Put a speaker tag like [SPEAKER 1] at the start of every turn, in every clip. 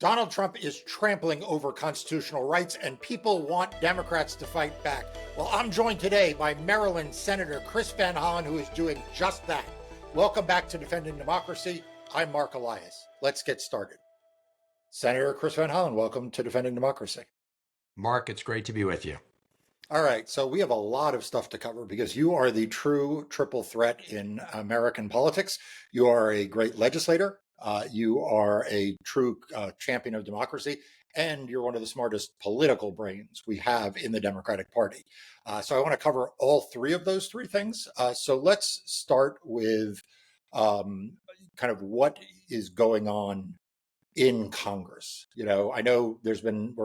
[SPEAKER 1] Donald Trump is trampling over constitutional rights, and people want Democrats to fight back. Well, I'm joined today by Maryland Senator Chris Van Hollen, who is doing just that. Welcome back to Defending Democracy. I'm Marc Elias. Let's get started. Senator Chris Van Hollen, welcome to Defending Democracy.
[SPEAKER 2] Mark, it's great to be with you.
[SPEAKER 1] All right, so we have a lot of stuff to cover because you are the true triple threat in American politics. You are a great legislator. You are a true champion of democracy, and you're one of the smartest political brains we have in the Democratic Party. So I want to cover all three of those three things. So let's start with kind of what is going on in Congress. You know, I know we're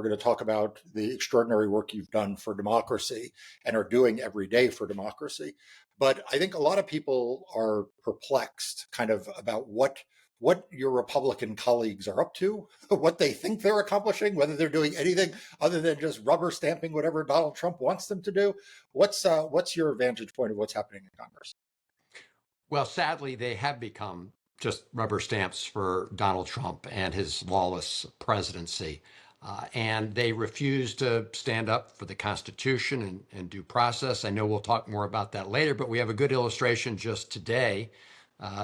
[SPEAKER 1] going to talk about the extraordinary work you've done for democracy and are doing every day for democracy. But I think a lot of people are perplexed kind of about what your Republican colleagues are up to, what they think they're accomplishing, whether they're doing anything other than just rubber stamping whatever Donald Trump wants them to do. What's your vantage point of what's happening in Congress?
[SPEAKER 2] Well, sadly, they have become just rubber stamps for Donald Trump and his lawless presidency. And they refuse to stand up for the Constitution and due process. I know we'll talk more about that later, but we have a good illustration just today.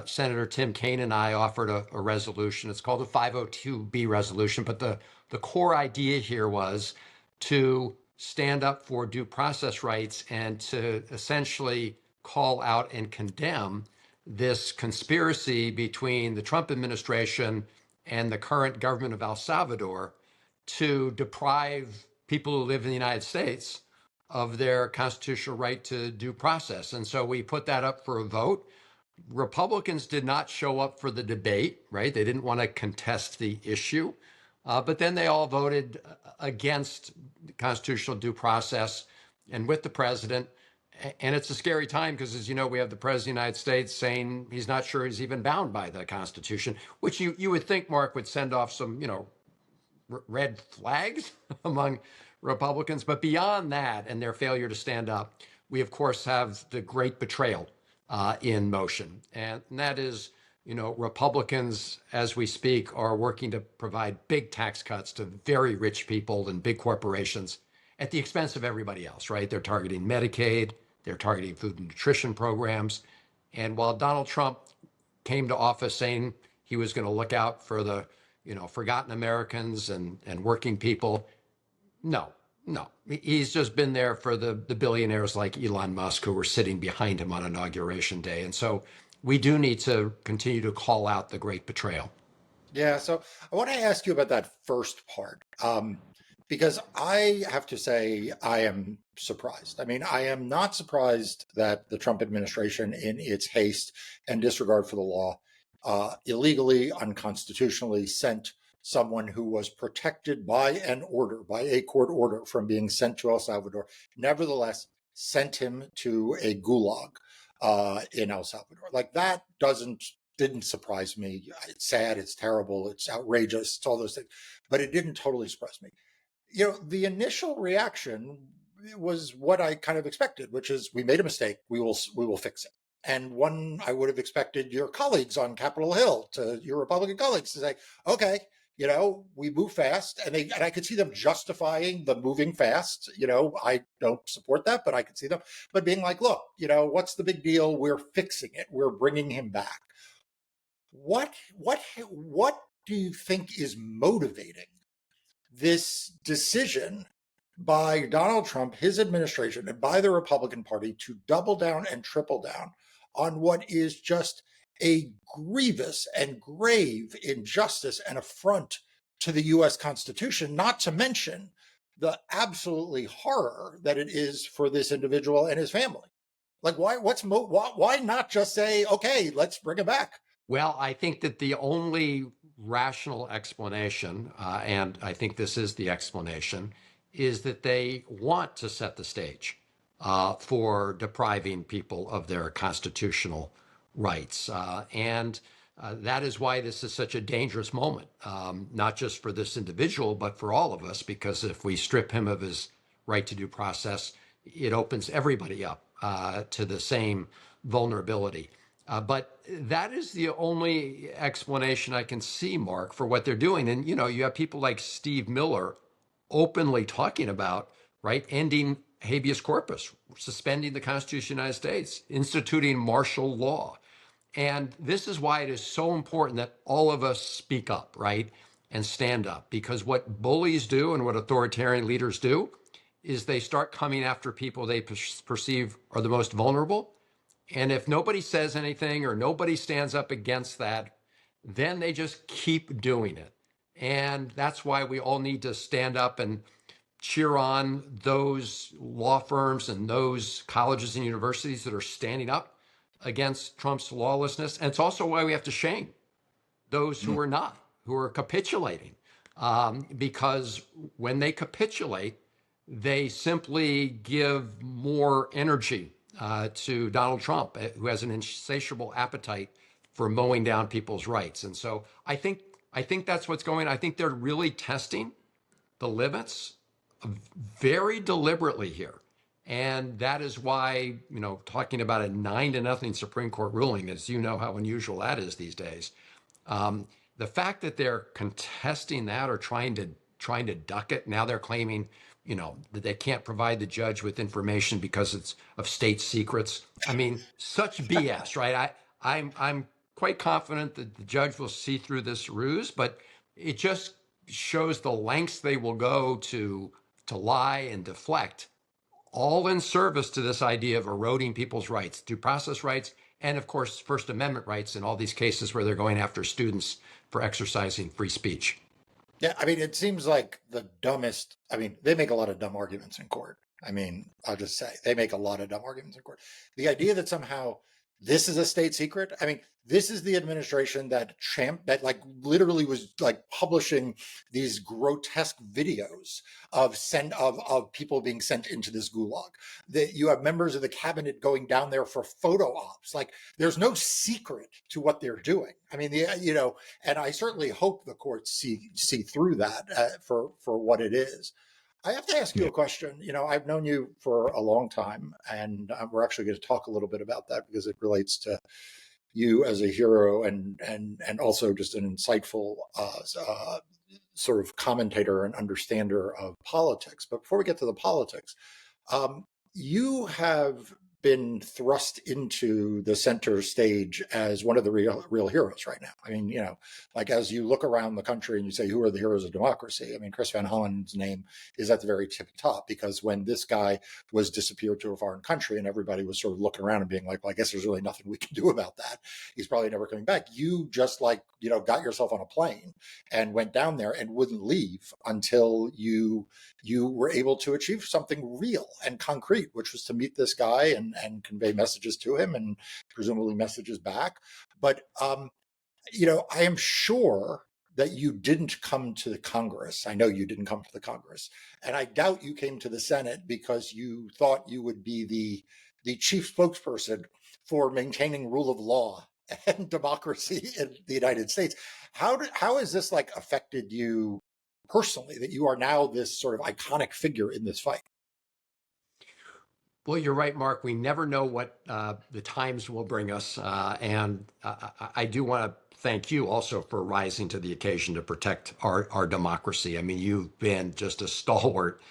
[SPEAKER 2] Senator Tim Kaine and I offered a resolution. It's called a 502B resolution, but the core idea here was to stand up for due process rights and to essentially call out and condemn this conspiracy between the Trump administration and the current government of El Salvador to deprive people who live in the United States of their constitutional right to due process. And so we put that up for a vote. Republicans did not show up for the debate, right? They didn't want to contest the issue. But then they all voted against constitutional due process and with the president. And it's a scary time because, as you know, we have the president of the United States saying he's not sure he's even bound by the Constitution, which you would think, Mark, would send off some, red flags among Republicans. But beyond that and their failure to stand up, we, of course, have the great betrayal in motion. And that is, Republicans, as we speak, are working to provide big tax cuts to very rich people and big corporations at the expense of everybody else, right? They're targeting Medicaid, they're targeting food and nutrition programs. And while Donald Trump came to office saying he was going to look out for the, forgotten Americans and working people, no. He's just been there for the billionaires like Elon Musk who were sitting behind him on Inauguration Day. And so we do need to continue to call out the great betrayal.
[SPEAKER 1] Yeah, so I want to ask you about that first part. Because I have to say, I am surprised. I mean, I am not surprised that the Trump administration, in its haste and disregard for the law, illegally, unconstitutionally sent someone who was protected by an order, by a court order, from being sent to El Salvador, nevertheless sent him to a gulag in El Salvador. Like, that didn't surprise me. It's sad, it's terrible, it's outrageous, it's all those things, but it didn't totally surprise me. The initial reaction was what I kind of expected, which is we made a mistake. We will fix it. And one, I would have expected your colleagues on Capitol Hill, your Republican colleagues, to say, okay, we move fast, and I could see them justifying the moving fast. I don't support that, but I could see them, but being like, look, what's the big deal? We're fixing it. We're bringing him back. What do you think is motivating this decision by Donald Trump, his administration, and by the Republican Party to double down and triple down on what is just a grievous and grave injustice and affront to the U.S. Constitution, not to mention the absolutely horror that it is for this individual and his family? Like, why not just say, okay, let's bring him back?
[SPEAKER 2] Well, I think that the only rational explanation, and I think this is the explanation, is that they want to set the stage for depriving people of their constitutional rights. And that is why this is such a dangerous moment, not just for this individual, but for all of us, because if we strip him of his right to due process, it opens everybody up to the same vulnerability. But that is the only explanation I can see, Mark, for what they're doing. And, you have people like Steve Miller openly talking about, right, ending habeas corpus, suspending the Constitution of the United States, instituting martial law. And this is why it is so important that all of us speak up, right, and stand up. Because what bullies do and what authoritarian leaders do is they start coming after people they perceive are the most vulnerable. And if nobody says anything or nobody stands up against that, then they just keep doing it. And that's why we all need to stand up and cheer on those law firms and those colleges and universities that are standing up against Trump's lawlessness. And it's also why we have to shame those who are not, who are capitulating. Because when they capitulate, they simply give more energy to Donald Trump, who has an insatiable appetite for mowing down people's rights. And so I think that's what's going on. I think they're really testing the limits very deliberately here. And that is why, talking about a 9-0 Supreme Court ruling, as you know how unusual that is these days. The fact that they're contesting that or trying to duck it, now they're claiming, that they can't provide the judge with information because it's of state secrets. I mean, such BS, right? I'm quite confident that the judge will see through this ruse, but it just shows the lengths they will go to lie and deflect, all in service to this idea of eroding people's rights, due process rights, and of course, First Amendment rights in all these cases where they're going after students for exercising free speech.
[SPEAKER 1] Yeah, I mean, it seems like the dumbest. I mean, they make a lot of dumb arguments in court. I mean, I'll just say they make a lot of dumb arguments in court. The idea that somehow this is a state secret. I mean, this is the administration that like literally was like publishing these grotesque videos of people being sent into this gulag. That you have members of the cabinet going down there for photo ops. Like, there's no secret to what they're doing. I mean, and I certainly hope the courts see through that for what it is. I have to ask you a question. I've known you for a long time, and we're actually going to talk a little bit about that because it relates to you as a hero and also just an insightful sort of commentator and understander of politics. But before we get to the politics, you have been thrust into the center stage as one of the real heroes right now. I mean, like as you look around the country and you say, who are the heroes of democracy? I mean, Chris Van Hollen's name is at the very tip top, because when this guy was disappeared to a foreign country and everybody was sort of looking around and being like, well, I guess there's really nothing we can do about that. He's probably never coming back. You just got yourself on a plane and went down there and wouldn't leave until you were able to achieve something real and concrete, which was to meet this guy and convey messages to him and presumably messages back. But, I am sure that you didn't come to the Congress. I know you didn't come to the Congress. And I doubt you came to the Senate because you thought you would be the chief spokesperson for maintaining rule of law and democracy in the United States. How has this affected you personally, that you are now this sort of iconic figure in this fight?
[SPEAKER 2] Well, you're right, Mark. We never know what the times will bring us. And I do want to thank you also for rising to the occasion to protect our democracy. I mean, you've been just a stalwart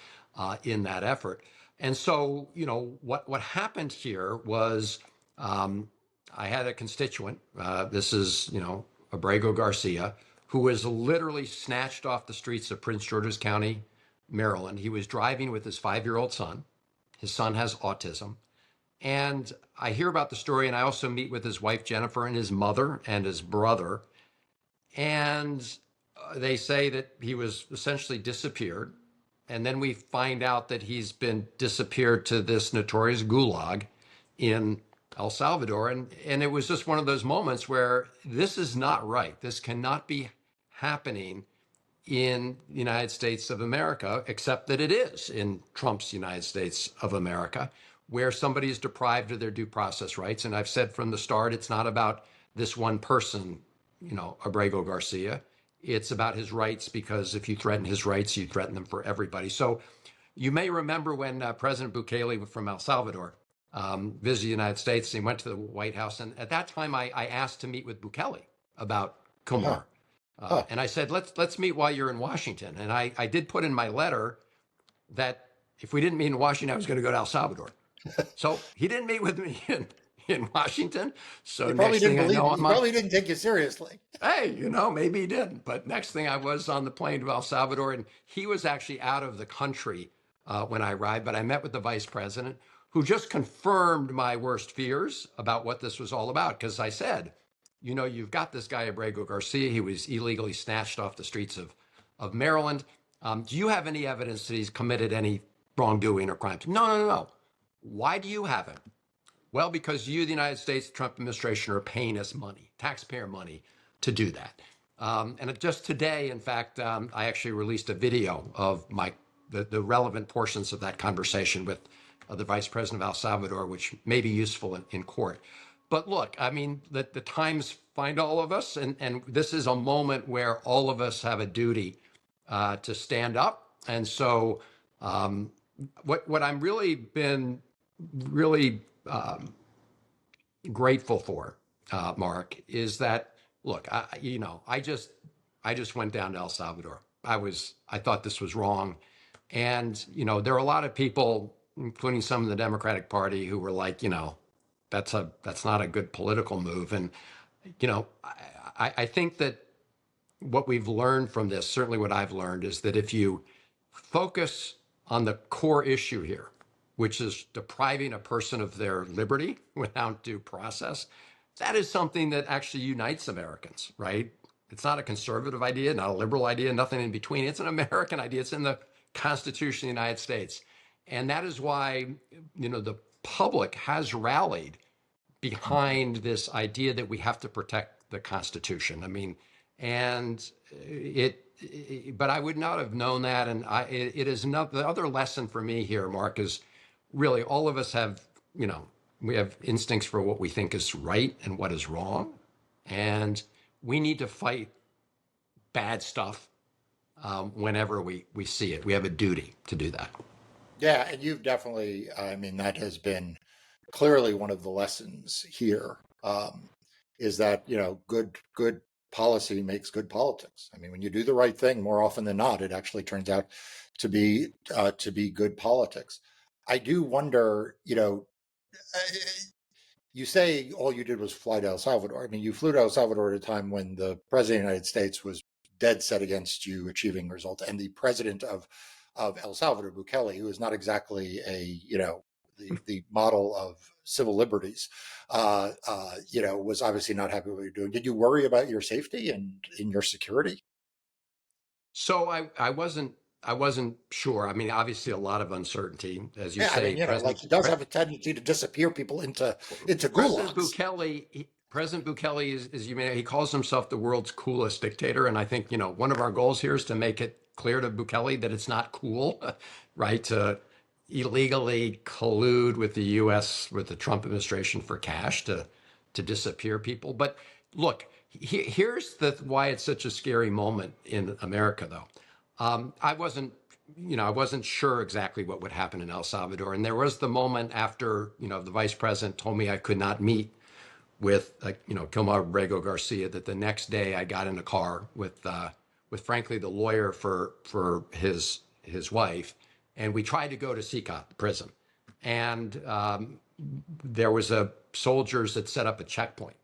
[SPEAKER 2] in that effort. And so, what happened here was I had a constituent, this is, Abrego Garcia, who was literally snatched off the streets of Prince George's County, Maryland. He was driving with his 5-year-old son. His son has autism. And I hear about the story, and I also meet with his wife, Jennifer, and his mother and his brother. And they say that he was essentially disappeared. And then we find out that he's been disappeared to this notorious gulag in El Salvador. And it was just one of those moments where this is not right. This cannot be happening in the United States of America, except that it is in Trump's United States of America, where somebody is deprived of their due process rights. And I've said from the start, it's not about this one person, Abrego Garcia. It's about his rights, because if you threaten his rights, you threaten them for everybody. So you may remember when President Bukele from El Salvador visited the United States. He went to the White House. And at that time, I asked to meet with Bukele about
[SPEAKER 1] Huh.
[SPEAKER 2] Kilmar.
[SPEAKER 1] Huh.
[SPEAKER 2] And I said, let's meet while you're in Washington. And I did put in my letter that if we didn't meet in Washington, I was going to go to El Salvador. So he didn't meet with me in Washington. So
[SPEAKER 1] He probably
[SPEAKER 2] next
[SPEAKER 1] didn't
[SPEAKER 2] thing I
[SPEAKER 1] believe
[SPEAKER 2] know,
[SPEAKER 1] you. He
[SPEAKER 2] I'm on.
[SPEAKER 1] probably didn't take you seriously.
[SPEAKER 2] Hey, maybe he didn't. But next thing I was on the plane to El Salvador, and he was actually out of the country when I arrived. But I met with the vice president, who just confirmed my worst fears about what this was all about. Because I said, you've got this guy Abrego Garcia. He was illegally snatched off the streets of Maryland. Do you have any evidence that he's committed any wrongdoing or crimes? No, no, no, no. Why do you have him? Well, because you, the United States, the Trump administration, are paying us money, taxpayer money, to do that. And just today, in fact, I actually released a video of the relevant portions of that conversation with the vice president of El Salvador, which may be useful in court. But look, I mean, the times find all of us, and this is a moment where all of us have a duty to stand up. And so, what I'm really grateful for, Mark, is that look, I just went down to El Salvador. I thought this was wrong, and there are a lot of people, including some of the Democratic Party, who were like, that's not a good political move, and I think that what we've learned from this, certainly what I've learned, is that if you focus on the core issue here, which is depriving a person of their liberty without due process, that is something that actually unites Americans, right? It's not a conservative idea, not a liberal idea, nothing in between. It's an American idea. It's in the Constitution of the United States. And that is why, the public has rallied behind this idea that we have to protect the Constitution. I mean, and but I would not have known that. And it is not the other lesson for me here, Mark, is really all of us have, we have instincts for what we think is right and what is wrong. And we need to fight bad stuff whenever we see it. We have a duty to do that.
[SPEAKER 1] Yeah, and you've definitely, I mean, that has been clearly one of the lessons here, is that, good policy makes good politics. I mean, when you do the right thing, more often than not, it actually turns out to be good politics. I do wonder, you say all you did was fly to El Salvador. I mean, you flew to El Salvador at a time when the president of the United States was dead set against you achieving results, and the president of El Salvador, Bukele, who is not exactly the model of civil liberties, was obviously not happy with what you're doing. Did you worry about your safety and in your security?
[SPEAKER 2] So I wasn't sure. I mean, obviously a lot of uncertainty, as you
[SPEAKER 1] Yeah, I
[SPEAKER 2] say.
[SPEAKER 1] mean, like it does have a tendency to disappear people into
[SPEAKER 2] President
[SPEAKER 1] gulags.
[SPEAKER 2] Bukele is you may he calls himself the world's coolest dictator, and I think one of our goals here is to make it clear to Bukele that it's not cool, right, to illegally collude with the U.S. with the Trump administration for cash to disappear people. But look, here's why it's such a scary moment in America, though. I wasn't sure exactly what would happen in El Salvador. And there was the moment after, the vice president told me I could not meet with, Kilmar Abrego Garcia, that the next day I got in a car with frankly, the lawyer for his wife. And we tried to go to CICA, the prison. And there was soldiers that set up a checkpoint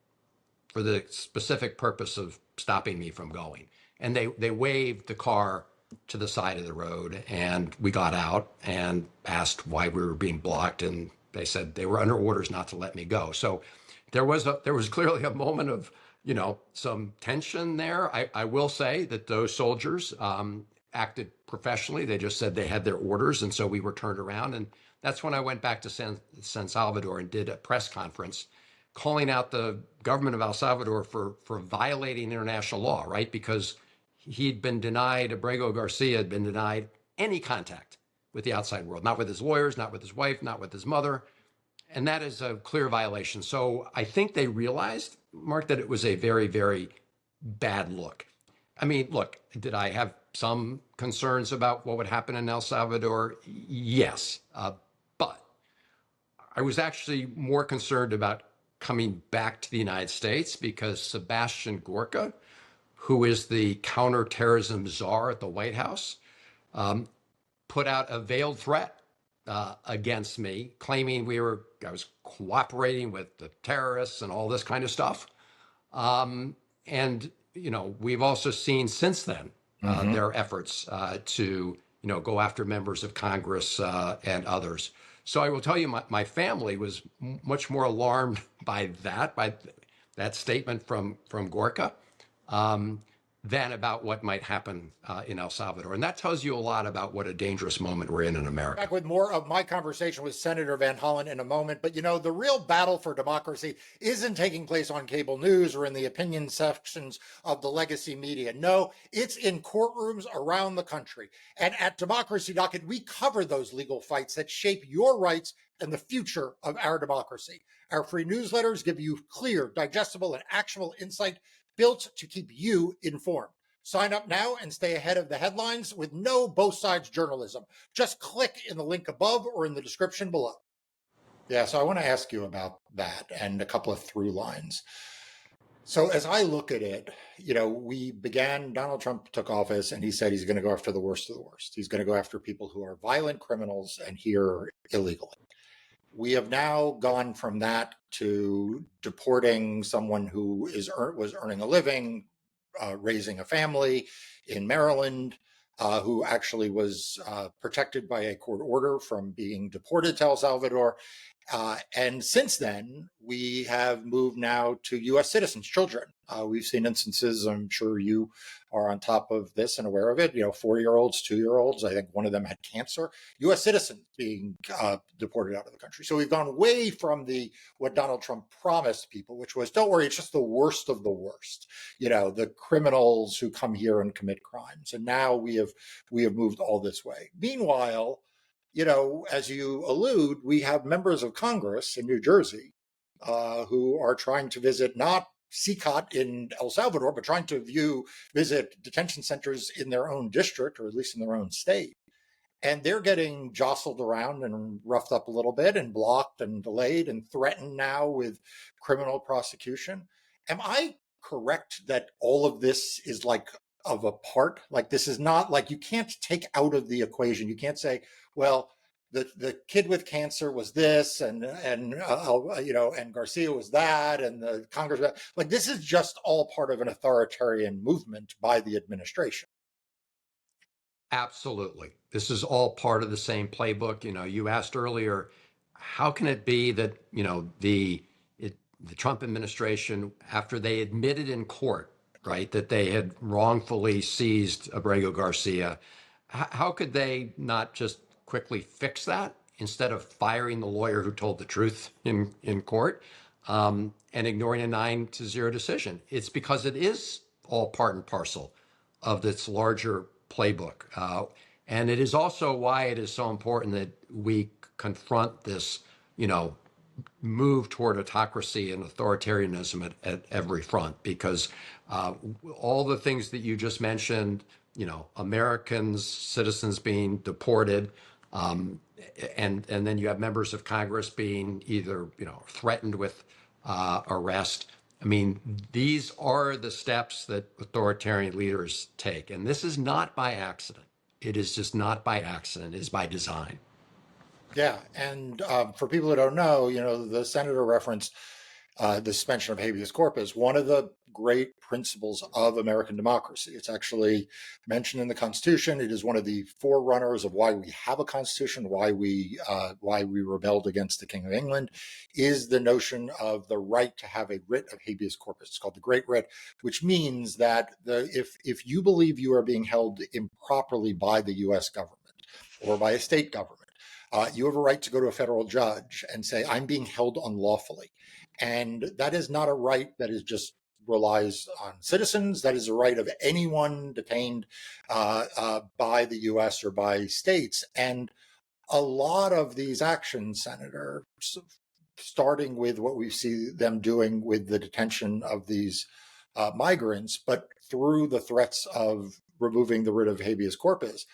[SPEAKER 2] for the specific purpose of stopping me from going. And they waved the car to the side of the road, and we got out and asked why we were being blocked, and they said they were under orders not to let me go. So there was clearly a moment of some tension there. I will say that those soldiers acted professionally. They just said they had their orders, and so we were turned around. And that's when I went back to San Salvador and did a press conference calling out the government of El Salvador for violating international law, right? Because Abrego Garcia had been denied any contact with the outside world, not with his lawyers, not with his wife, not with his mother. And that is a clear violation. So I think they realized, Mark, that it was a very, very bad look. I mean, look, did I have some concerns about what would happen in El Salvador? Yes. But I was actually more concerned about coming back to the United States because Sebastian Gorka, who is the counterterrorism czar at the White House, put out a veiled threat against me, claiming I was cooperating with the terrorists and all this kind of stuff. And we've also seen since then their efforts to go after members of Congress and others. So I will tell you, my family was much more alarmed by that statement from Gorka, than about what might happen in El Salvador. And that tells you a lot about what a dangerous moment we're in America.
[SPEAKER 1] Back with more of my conversation with Senator Van Hollen in a moment. But the real battle for democracy isn't taking place on cable news or in the opinion sections of the legacy media. No, it's in courtrooms around the country. And at Democracy Docket, we cover those legal fights that shape your rights and the future of our democracy. Our free newsletters give you clear, digestible, and actionable insight built to keep you informed. Sign up now and stay ahead of the headlines with no both sides journalism. Just click in the link above or in the description below. Yeah, so I want to ask you about that and a couple of through lines. So as I look at it, Donald Trump took office and he said he's going to go after the worst of the worst. He's going to go after people who are violent criminals and here illegally. We have now gone from that to deporting someone who was earning a living, raising a family in Maryland, who actually was protected by a court order from being deported to El Salvador. And since then, we have moved now to U.S. citizens, children. We've seen instances, I'm sure you are on top of this and aware of it, 4-year-olds, 2-year-olds, I think one of them had cancer, U.S. citizens being deported out of the country. So we've gone way from what Donald Trump promised people, which was, don't worry, it's just the worst of the worst, the criminals who come here and commit crimes. And now we have moved all this way. Meanwhile, as you allude, we have members of Congress in New Jersey who are trying to visit not CCOT in El Salvador, but trying to visit detention centers in their own district, or at least in their own state. And they're getting jostled around and roughed up a little bit and blocked and delayed and threatened now with criminal prosecution. Am I correct that all of this is of a part? This is not you can't take out of the equation. You can't say, well, the kid with cancer was this, and Garcia was that, and the Congress, this is just all part of an authoritarian movement by the administration.
[SPEAKER 2] Absolutely. This is all part of the same playbook. You asked earlier, how can it be that, the Trump administration, after they admitted in court, right, that they had wrongfully seized Abrego Garcia, how could they not just quickly fix that instead of firing the lawyer who told the truth in court and ignoring a 9-0 decision? It's because it is all part and parcel of this larger playbook. And it is also why it is so important that we confront this, move toward autocracy and authoritarianism at every front, because all the things that you just mentioned, Americans, citizens being deported, and then you have members of Congress being either, threatened with arrest. I mean, these are the steps that authoritarian leaders take. And this is not by accident. It is just not by accident. It is by design.
[SPEAKER 1] Yeah. And for people who don't know, the senator referenced the suspension of habeas corpus, one of the great principles of American democracy. It's actually mentioned in the Constitution. It is one of the forerunners of why we have a Constitution, why we rebelled against the King of England, is the notion of the right to have a writ of habeas corpus. It's called the Great Writ, which means that if you believe you are being held improperly by the U.S. government or by a state government, you have a right to go to a federal judge and say, I'm being held unlawfully. And that is not a right that is just relies on citizens. That is a right of anyone detained by the U.S. or by states. And a lot of these actions, Senator, starting with what we see them doing with the detention of these migrants, but through the threats of removing the writ of habeas corpus,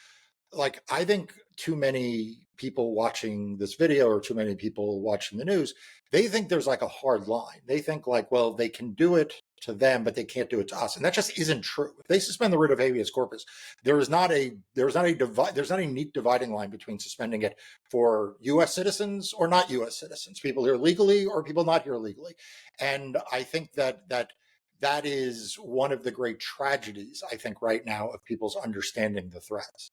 [SPEAKER 1] I think too many people watching this video or too many people watching the news, they think there's like a hard line. They think like, well, they can do it to them, but they can't do it to us, and that just isn't true. If they suspend the writ of habeas corpus, there's not a neat dividing line between suspending it for U.S. citizens or not U.S. citizens, people here legally or people not here legally, and I think that is one of the great tragedies, I think, right now of people's understanding the threats.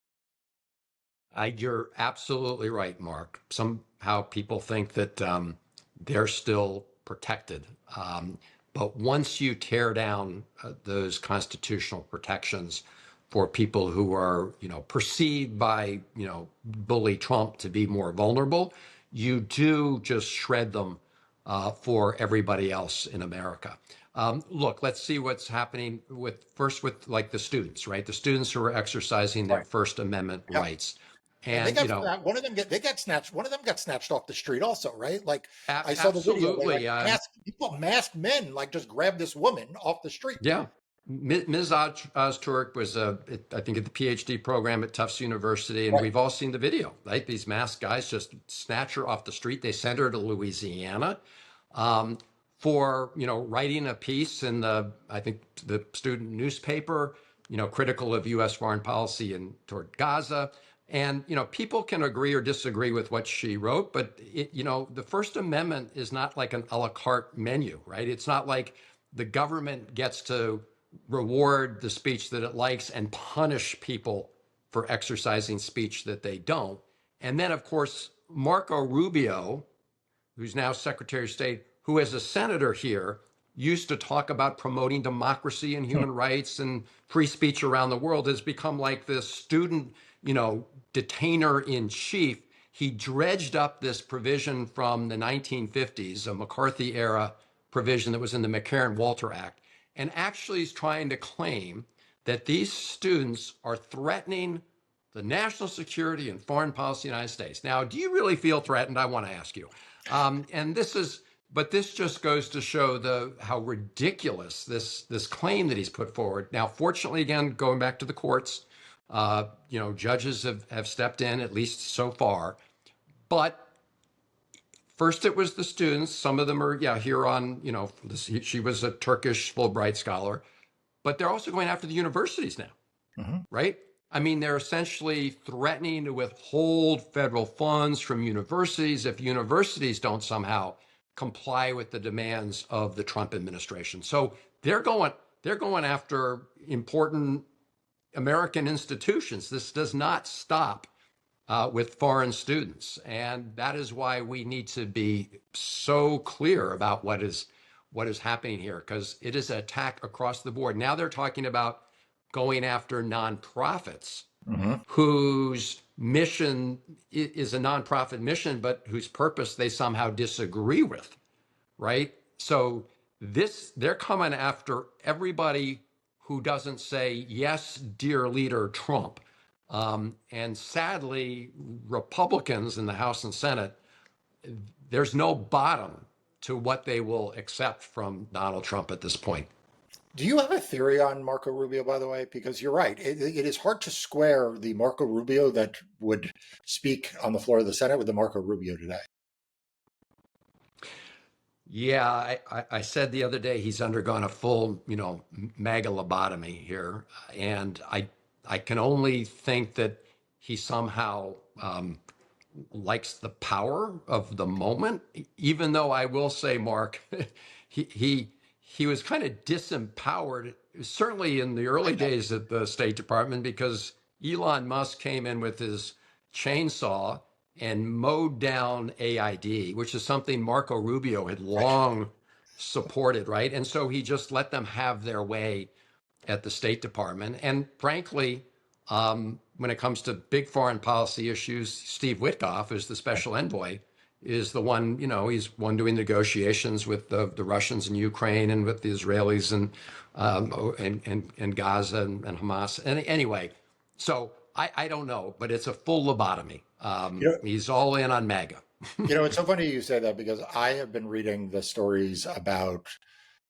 [SPEAKER 2] You're absolutely right, Mark. Somehow people think that they're still protected. But once you tear down those constitutional protections for people who are, perceived by, bully Trump to be more vulnerable, you do just shred them for everybody else in America. Look, let's see what's happening with like the students, right? The students who are exercising their
[SPEAKER 1] Right.
[SPEAKER 2] First Amendment
[SPEAKER 1] Yep.
[SPEAKER 2] rights.
[SPEAKER 1] And they
[SPEAKER 2] And,
[SPEAKER 1] got one of them got snatched. One of them got snatched off the street, also, right? Like I saw the video. They
[SPEAKER 2] absolutely.
[SPEAKER 1] masked men, like just grabbed this woman off the street.
[SPEAKER 2] Yeah. Ms. Ozturk was, I think, at the PhD program at Tufts University, and
[SPEAKER 1] Right.
[SPEAKER 2] we've all seen the video, right? These masked guys just snatch her off the street. They send her to Louisiana for, writing a piece in I think, the student newspaper, critical of U.S. foreign policy and toward Gaza. And, people can agree or disagree with what she wrote, but, the First Amendment is not like an a la carte menu, right? It's not like the government gets to reward the speech that it likes and punish people for exercising speech that they don't. And then, of course, Marco Rubio, who's now Secretary of State, who as a senator here used to talk about promoting democracy and human rights and free speech around the world, has become like this student, detainer in chief. He dredged up this provision from the 1950s, a McCarthy era provision that was in the McCarran-Walter Act, and actually is trying to claim that these students are threatening the national security and foreign policy of the United States. Now, do you really feel threatened? I want to ask you. But this just goes to show how ridiculous this claim that he's put forward. Now, fortunately, again, going back to the courts, judges have stepped in, at least so far. But first, it was the students. Some of them are, here on, she was a Turkish Fulbright scholar, but they're also going after the universities now, right? I mean, they're essentially threatening to withhold federal funds from universities if universities don't somehow comply with the demands of the Trump administration. So they're going after important American institutions. This does not stop with foreign students. And that is why we need to be so clear about what is happening here, because it is an attack across the board. Now they're talking about going after nonprofits whose mission is a nonprofit mission, but whose purpose they somehow disagree with, right? So they're coming after everybody who doesn't say, yes, dear leader Trump. And sadly, Republicans in the House and Senate, there's no bottom to what they will accept from Donald Trump at this point.
[SPEAKER 1] Do you have a theory on Marco Rubio, by the way? Because you're right. It is hard to square the Marco Rubio that would speak on the floor of the Senate with the Marco Rubio today.
[SPEAKER 2] Yeah, I said the other day he's undergone a full, mega lobotomy here. And I can only think that he somehow likes the power of the moment, even though I will say, Mark, he was kind of disempowered, certainly in the early days at the State Department, because Elon Musk came in with his chainsaw and mowed down AID, which is something Marco Rubio had long supported, right? And so he just let them have their way at the State Department. And frankly, when it comes to big foreign policy issues, Steve Witkoff, is the special envoy, is the one, he's one doing negotiations with the Russians in Ukraine and with the Israelis and Gaza and Hamas. And anyway, so I don't know, but it's a full lobotomy. He's all in on MAGA.
[SPEAKER 1] It's so funny you say that, because I have been reading the stories about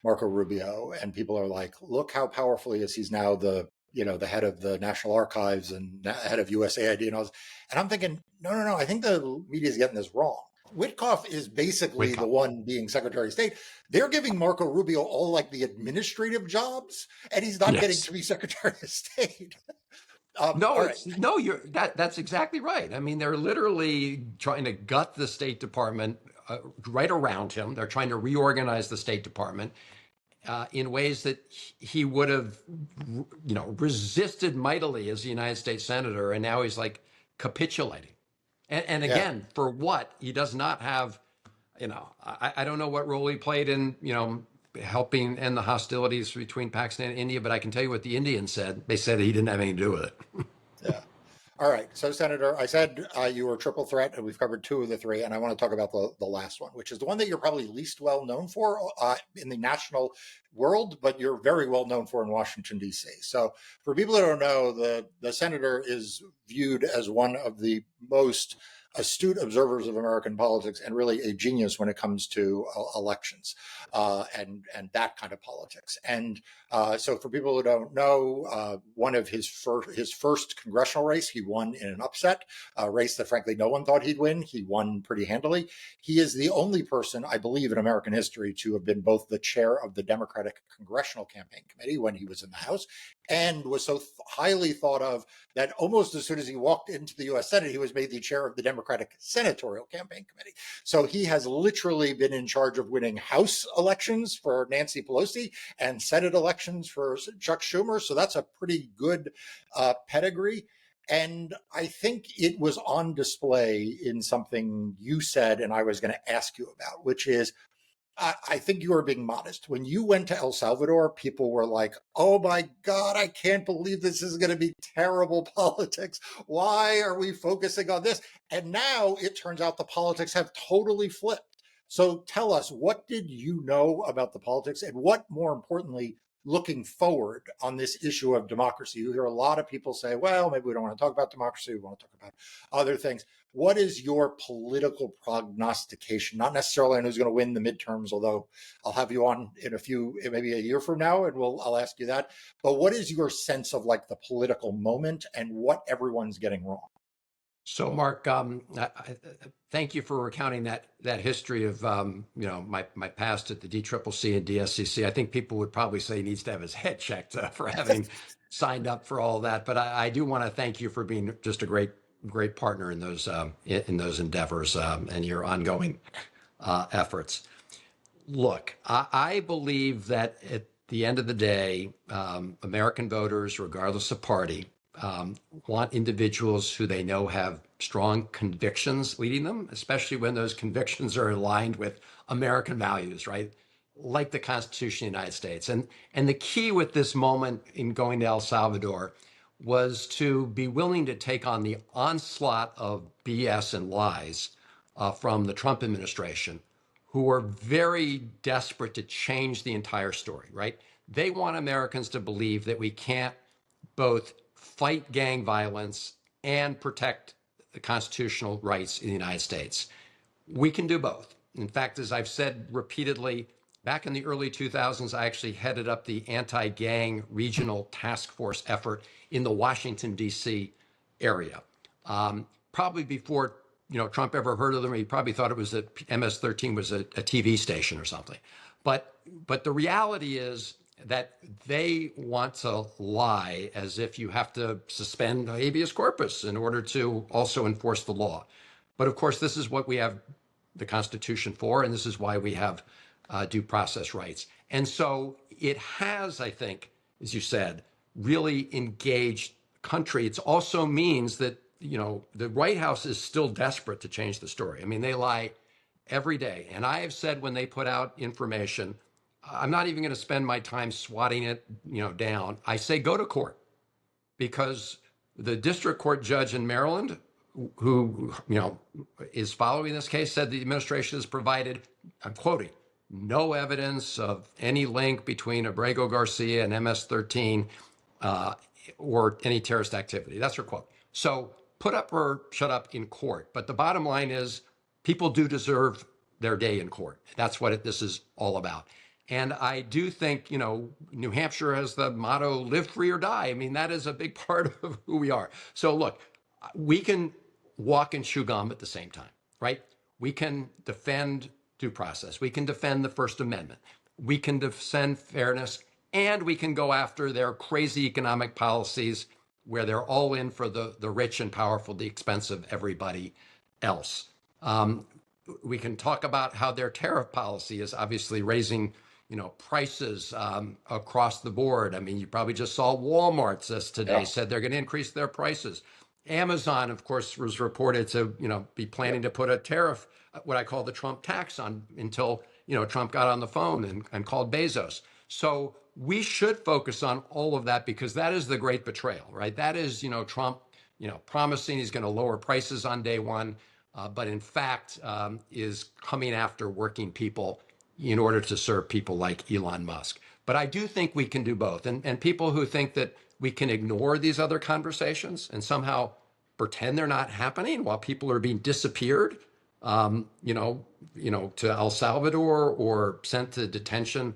[SPEAKER 1] Marco Rubio, and people are like, look how powerful he is. He's now the the head of the National Archives and head of USAID and all this. And I'm thinking, no, I think the media is getting this wrong. Witkoff is basically the one being Secretary of State. They're giving Marco Rubio all like the administrative jobs, and he's not getting
[SPEAKER 2] Yes.
[SPEAKER 1] to be Secretary of State.
[SPEAKER 2] That's exactly right. I mean, they're literally trying to gut the State Department right around him. They're trying to reorganize the State Department in ways that he would have, resisted mightily as a United States senator, and now he's like capitulating. And
[SPEAKER 1] Yeah.
[SPEAKER 2] again, for what? He does not have, I don't know what role he played in, helping end the hostilities between Pakistan and India, but I can tell you what the Indians said. They said he didn't have anything to do with it.
[SPEAKER 1] Yeah. All right. So, Senator, I said you were triple threat, and we've covered two of the three. And I want to talk about the last one, which is the one that you're probably least well known for in the national world, but you're very well known for in Washington, D.C. So for people that don't know, the senator is viewed as one of the most astute observers of American politics and really a genius when it comes to elections and that kind of politics. And so for people who don't know, one of his first congressional race, he won in an upset, a race that frankly no one thought he'd win. He won pretty handily. He is the only person, I believe, in American history to have been both the chair of the Democratic Congressional Campaign Committee when he was in the House and was so highly thought of that almost as soon as he walked into the U.S. Senate, he was made the chair of the Democratic Senatorial Campaign Committee. So he has literally been in charge of winning House elections for Nancy Pelosi and Senate elections for Chuck Schumer. So that's a pretty good pedigree. And I think it was on display in something you said, and I was going to ask you about, which is, I think you were being modest. When you went to El Salvador, people were like, oh my God, I can't believe this is going to be terrible politics. Why are we focusing on this? And now it turns out the politics have totally flipped. So tell us, what did you know about the politics and what, more importantly, looking forward on this issue of democracy? You hear a lot of people say, well, maybe we don't want to talk about democracy. We want to talk about other things. What is your political prognostication? Not necessarily on who's going to win the midterms, although I'll have you on in maybe a year from now, and I'll ask you that. But what is your sense of like the political moment and what everyone's getting wrong?
[SPEAKER 2] So, Mark, thank you for recounting that history of my past at the DCCC and DSCC. I think people would probably say he needs to have his head checked for having signed up for all that. But I do want to thank you for being just a great partner in those endeavors and your ongoing efforts. Look, I believe that at the end of the day, American voters, regardless of party, want individuals who they know have strong convictions leading them, especially when those convictions are aligned with American values, right? Like the Constitution of the United States. And the key with this moment in going to El Salvador was to be willing to take on the onslaught of BS and lies from the Trump administration, who are very desperate to change the entire story, right? They want Americans to believe that we can't both fight gang violence and protect the constitutional rights in the United States. We can do both. In fact, as I've said repeatedly, back in the early 2000s, I actually headed up the anti-gang regional task force effort in the Washington, D.C. area. Probably before Trump ever heard of them, he probably thought it was that MS-13 was a TV station or something. But the reality is that they want to lie as if you have to suspend habeas corpus in order to also enforce the law. But of course, this is what we have the Constitution for, and this is why we have due process rights. And so it has, I think, as you said, really engaged country. It also means that, the White House is still desperate to change the story. I mean, they lie every day. And I have said when they put out information, I'm not even going to spend my time swatting it, down. I say go to court, because the district court judge in Maryland, who is following this case, said the administration has provided, I'm quoting, no evidence of any link between Abrego Garcia and MS-13 or any terrorist activity. That's her quote. So put up or shut up in court. But the bottom line is people do deserve their day in court. That's what this is all about. And I do think, New Hampshire has the motto, live free or die. I mean, that is a big part of who we are. So look, we can walk and chew gum at the same time, right? We can defend due process. We can defend the First Amendment. We can defend fairness, and we can go after their crazy economic policies where they're all in for the rich and powerful at the expense of everybody else. We can talk about how their tariff policy is obviously raising prices across the board. I mean, you probably just saw Walmart today said they're going to increase their prices. Amazon, of course, was reported to be planning to put a tariff, what I call the Trump tax, on until Trump got on the phone and called Bezos. So we should focus on all of that, because that is the great betrayal, right? That is Trump promising he's going to lower prices on day one, but in fact is coming after working people in order to serve people like Elon Musk. But I do think we can do both. And people who think that we can ignore these other conversations and somehow pretend they're not happening while people are being disappeared, to El Salvador or sent to detention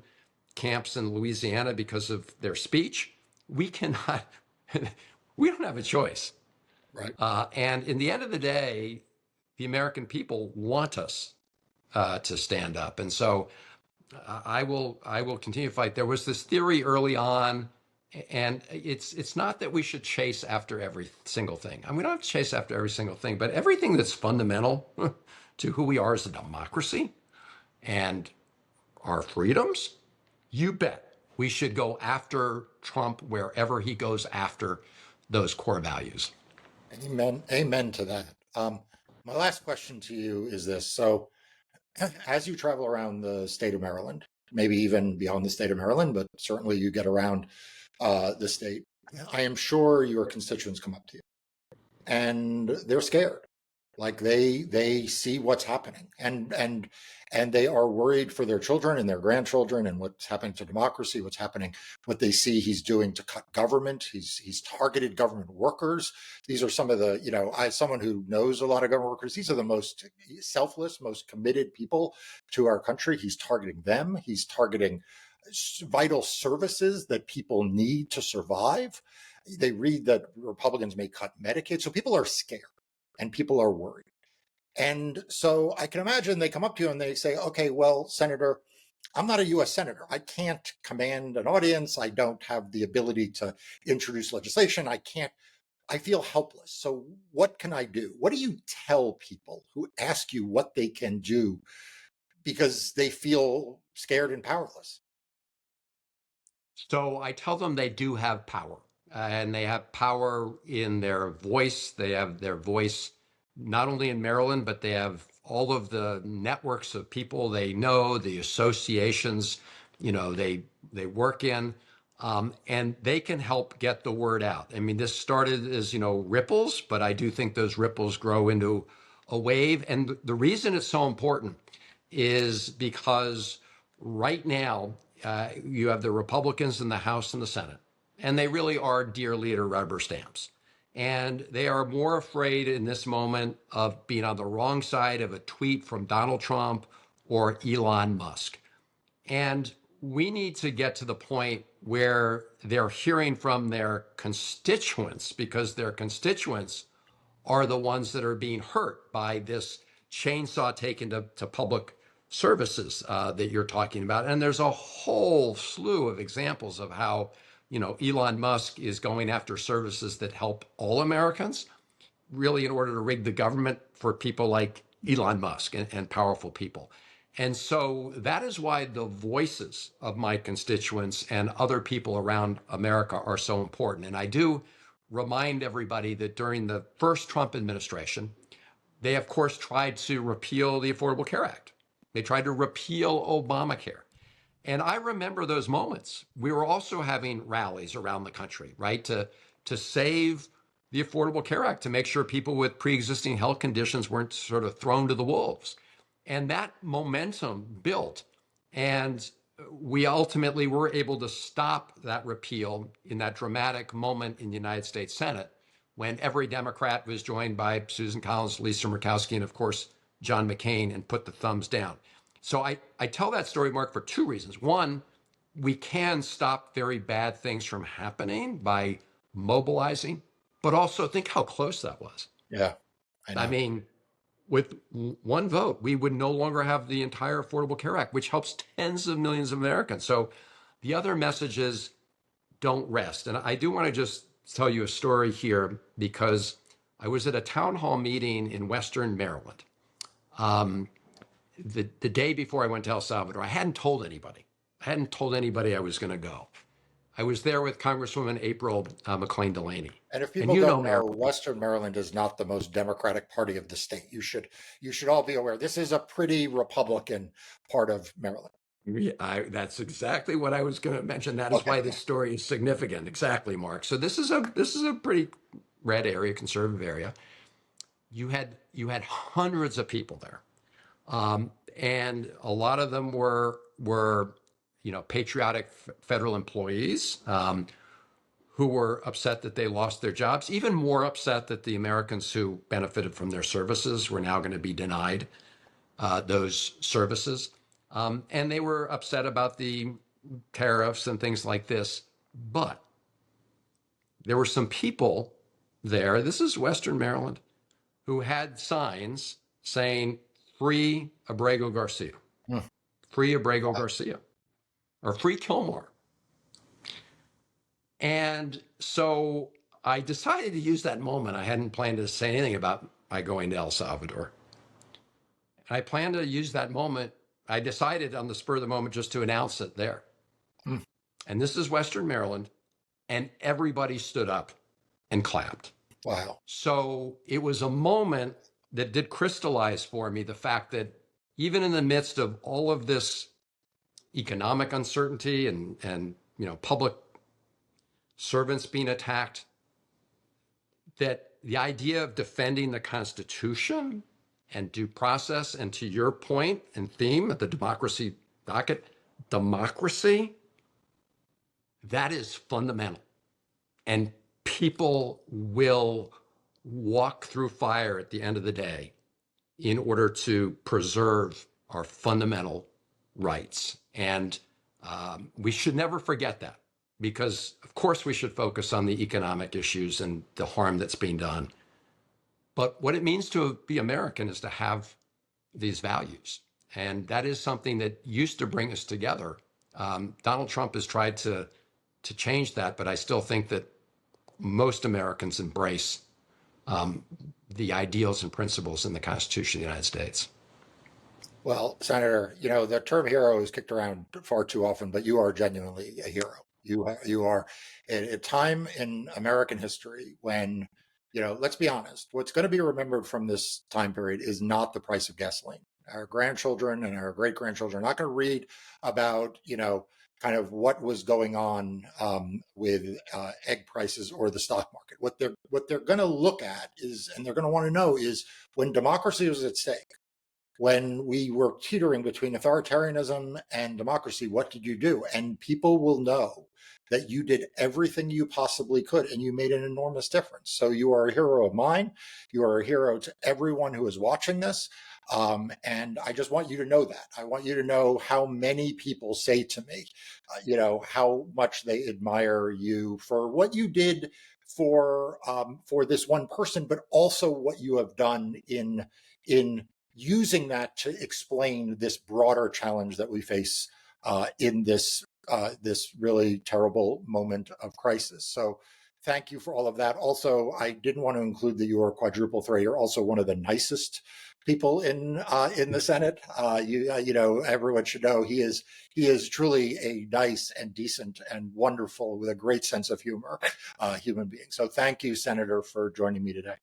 [SPEAKER 2] camps in Louisiana because of their speech, we cannot, we don't have a choice.
[SPEAKER 1] Right.
[SPEAKER 2] And in the end of the day, the American people want us to stand up. And so I will continue to fight. There was this theory early on, and it's not that we should chase after every single thing. I mean, we don't have to chase after every single thing, but everything that's fundamental to who we are as a democracy and our freedoms, you bet we should go after Trump wherever he goes after those core values.
[SPEAKER 1] Amen. Amen to that. My last question to you is this. So, as you travel around the state of Maryland, maybe even beyond the state of Maryland, but certainly you get around the state, I am sure your constituents come up to you and they're scared. Like they see what's happening, and they are worried for their children and their grandchildren and what's happening to democracy, what's happening, what they see he's doing to cut government. He's targeted government workers. These are some of the, as someone who knows a lot of government workers, these are the most selfless, most committed people to our country. He's targeting them. He's targeting vital services that people need to survive. They read that Republicans may cut Medicaid. So people are scared. And people are worried. And so I can imagine they come up to you and they say, okay, well, Senator, I'm not a U.S. Senator. I can't command an audience. I don't have the ability to introduce legislation. I feel helpless. So what can I do? What do you tell people who ask you what they can do because they feel scared and powerless?
[SPEAKER 2] So I tell them they do have power, and they have power in their voice. They have their voice not only in Maryland, but they have all of the networks of people they know, the associations, they work in, and they can help get the word out. I mean, this started as, ripples, but I do think those ripples grow into a wave. And the reason it's so important is because right now, you have the Republicans in the House and the Senate, and they really are dear leader rubber stamps. And they are more afraid in this moment of being on the wrong side of a tweet from Donald Trump or Elon Musk. And we need to get to the point where they're hearing from their constituents, because their constituents are the ones that are being hurt by this chainsaw taken to public services that you're talking about. And there's a whole slew of examples of how, Elon Musk is going after services that help all Americans, really in order to rig the government for people like Elon Musk and powerful people. And so that is why the voices of my constituents and other people around America are so important. And I do remind everybody that during the first Trump administration, they, of course, tried to repeal the Affordable Care Act. They tried to repeal Obamacare. And I remember those moments. We were also having rallies around the country, right, to save the Affordable Care Act, to make sure people with pre-existing health conditions weren't sort of thrown to the wolves. And that momentum built. And we ultimately were able to stop that repeal in that dramatic moment in the United States Senate, when every Democrat was joined by Susan Collins, Lisa Murkowski, and of course, John McCain, and put the thumbs down. So I tell that story, Mark, for two reasons. One, we can stop very bad things from happening by mobilizing, but also think how close that was.
[SPEAKER 1] Yeah, I
[SPEAKER 2] I
[SPEAKER 1] know.
[SPEAKER 2] mean, with one vote, we would no longer have the entire Affordable Care Act, which helps tens of millions of Americans. So the other message is don't rest. And I do want to just tell you a story here because I was at a town hall meeting in Western Maryland. The day before I went to El Salvador, I hadn't told anybody. I was going to go. I was there with Congresswoman April McLean Delaney.
[SPEAKER 1] And if
[SPEAKER 2] And
[SPEAKER 1] people
[SPEAKER 2] you know
[SPEAKER 1] don't know,
[SPEAKER 2] Maryland.
[SPEAKER 1] Western Maryland is not the most Democratic party of the state. You should all be aware. This is a pretty Republican part of Maryland.
[SPEAKER 2] Yeah, that's exactly what I was going to mention. That is
[SPEAKER 1] Okay.
[SPEAKER 2] why this story is significant. Exactly, Mark. So this is a pretty red area, conservative area. You had hundreds of people there, and a lot of them were patriotic federal employees who were upset that they lost their jobs. Even more upset that the Americans who benefited from their services were now going to be denied those services. And they were upset about the tariffs and things like this. But there were some people there, this is Western Maryland, who had signs saying, "Free Abrego Garcia,
[SPEAKER 1] Hmm.
[SPEAKER 2] free Abrego
[SPEAKER 1] Wow.
[SPEAKER 2] Garcia, or free Kilmar." And so I decided to use that moment. I hadn't planned to say anything about my going to El Salvador. I planned to use that moment. I decided on the spur of the moment just to announce it there.
[SPEAKER 1] Hmm.
[SPEAKER 2] And this is Western Maryland, and everybody stood up and clapped.
[SPEAKER 1] Wow.
[SPEAKER 2] So it was a moment that did crystallize for me the fact that even in the midst of all of this economic uncertainty and public servants being attacked, that the idea of defending the Constitution and due process, and to your point and theme at the democracy docket, democracy, that is fundamental. And people will walk through fire at the end of the day in order to preserve our fundamental rights. And we should never forget that, because of course we should focus on the economic issues and the harm that's being done. But what it means to be American is to have these values. And that is something that used to bring us together. Donald Trump has tried to change that, but I still think that most Americans embrace the ideals and principles in the Constitution of the United States.
[SPEAKER 1] Well, Senator, the term hero is kicked around far too often, but you are genuinely a hero. You are at a time in American history when, let's be honest, what's going to be remembered from this time period is not the price of gasoline. Our grandchildren and our great grandchildren are not going to read about, kind of what was going on with egg prices or the stock market. What they're going to look at is, and they're going to want to know, is when democracy was at stake, when we were teetering between authoritarianism and democracy, what did you do? And people will know that you did everything you possibly could and you made an enormous difference. So you are a hero of mine. You are a hero to everyone who is watching this. And I just want you to know that. I want you to know how many people say to me, how much they admire you for what you did for this one person, but also what you have done in using that to explain this broader challenge that we face in this really terrible moment of crisis. So thank you for all of that. Also, I didn't want to include that you are quadruple threat. You're also one of the nicest people in the Senate. Everyone should know he is truly a nice and decent and wonderful, with a great sense of humor, human being. So thank you, Senator, for joining me today.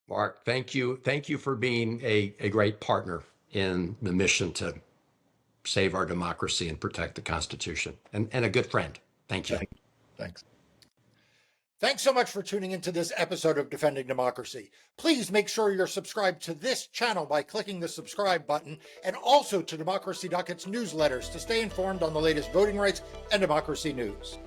[SPEAKER 2] Mark, thank you. Thank you for being a great partner in the mission to save our democracy and protect the Constitution, and a good friend. Thank you.
[SPEAKER 1] Thanks. Thanks so much for tuning into this episode of Defending Democracy. Please make sure you're subscribed to this channel by clicking the subscribe button, and also to Democracy Docket's newsletters to stay informed on the latest voting rights and democracy news.